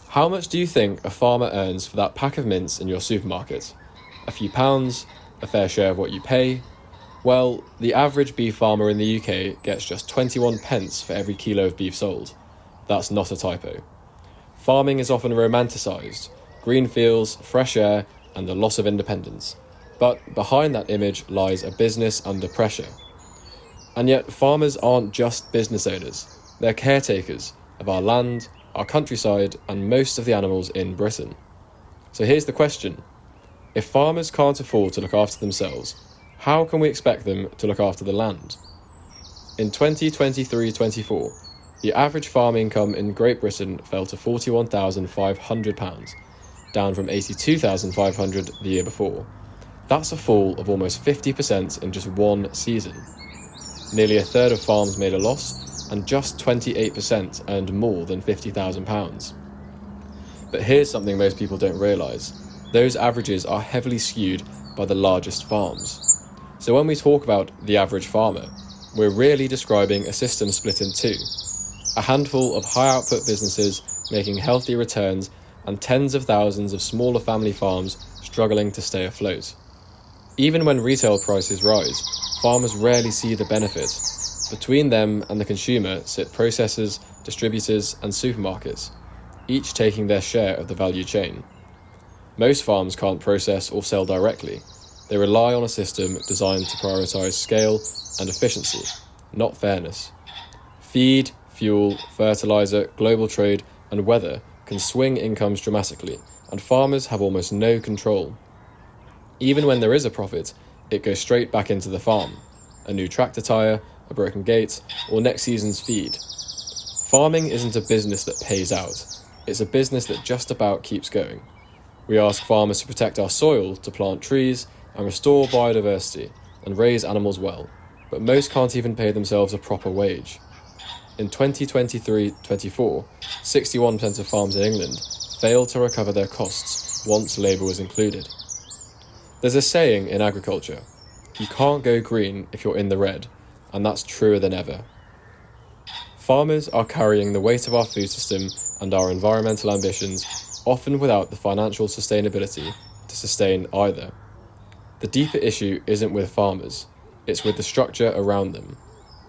How much do you think a farmer earns for that pack of mince in your supermarket? A few pounds? A fair share of what you pay? Well, the average beef farmer in the UK gets just 21 pence for every kilo of beef sold. That's not a typo. Farming is often romanticised: green fields, fresh air, and the loss of independence. But behind that image lies a business under pressure. And yet farmers aren't just business owners. They're caretakers of our land, our countryside, and most of the animals in Britain. So here's the question. If farmers can't afford to look after themselves, how can we expect them to look after the land? In 2023-24, the average farm income in Great Britain fell to £41,500, down from £82,500 the year before. That's a fall of almost 50% in just one season. Nearly a third of farms made a loss, and just 28% earned more than £50,000. But here's something most people don't realise. Those averages are heavily skewed by the largest farms. So when we talk about the average farmer, we're really describing a system split in two. A handful of high-output businesses making healthy returns, and tens of thousands of smaller family farms struggling to stay afloat. Even when retail prices rise, farmers rarely see the benefit. Between them and the consumer sit processors, distributors, and supermarkets, each taking their share of the value chain. Most farms can't process or sell directly. They rely on a system designed to prioritise scale and efficiency, not fairness. Feed, fuel, fertiliser, global trade, and weather can swing incomes dramatically, and farmers have almost no control. Even when there is a profit, it goes straight back into the farm. A new tractor tyre, a broken gate, or next season's feed. Farming isn't a business that pays out. It's a business that just about keeps going. We ask farmers to protect our soil, to plant trees, and restore biodiversity, and raise animals well, but most can't even pay themselves a proper wage. In 2023-24, 61% of farms in England failed to recover their costs once labour was included. There's a saying in agriculture: you can't go green if you're in the red, and that's truer than ever. Farmers are carrying the weight of our food system and our environmental ambitions, often without the financial sustainability to sustain either. The deeper issue isn't with farmers, it's with the structure around them.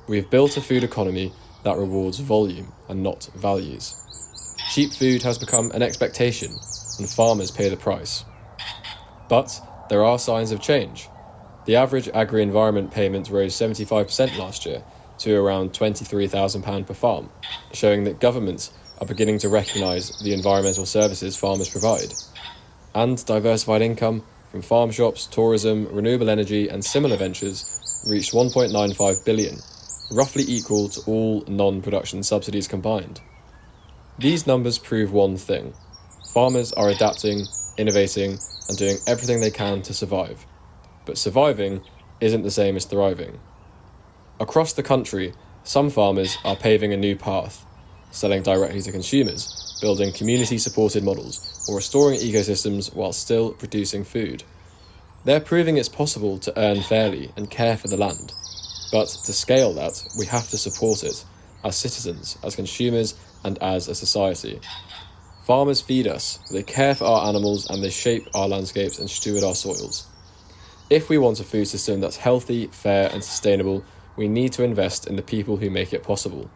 We've built a food economy that rewards volume and not values. Cheap food has become an expectation, and farmers pay the price. But there are signs of change. The average agri-environment payment rose 75% last year to around £23,000 per farm, showing that governments are beginning to recognise the environmental services farmers provide. And diversified income from farm shops, tourism, renewable energy and similar ventures reached £1.95 billion, roughly equal to all non-production subsidies combined. These numbers prove one thing: farmers are adapting, innovating, and doing everything they can to survive. But surviving isn't the same as thriving. Across the country, some farmers are paving a new path, selling directly to consumers, building community-supported models, or restoring ecosystems while still producing food. They're proving it's possible to earn fairly and care for the land. But to scale that, we have to support it, as citizens, as consumers, and as a society. Farmers feed us, they care for our animals, and they shape our landscapes and steward our soils. If we want a food system that's healthy, fair, and sustainable, we need to invest in the people who make it possible.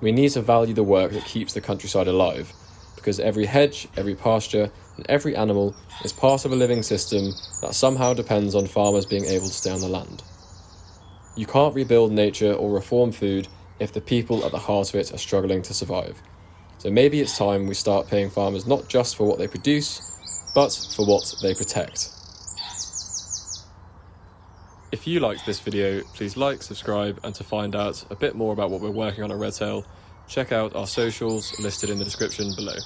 We need to value the work that keeps the countryside alive, because every hedge, every pasture, and every animal is part of a living system that somehow depends on farmers being able to stay on the land. You can't rebuild nature or reform food if the people at the heart of it are struggling to survive. So maybe it's time we start paying farmers not just for what they produce, but for what they protect. If you liked this video, please like, subscribe, and to find out a bit more about what we're working on at Redtail, check out our socials listed in the description below.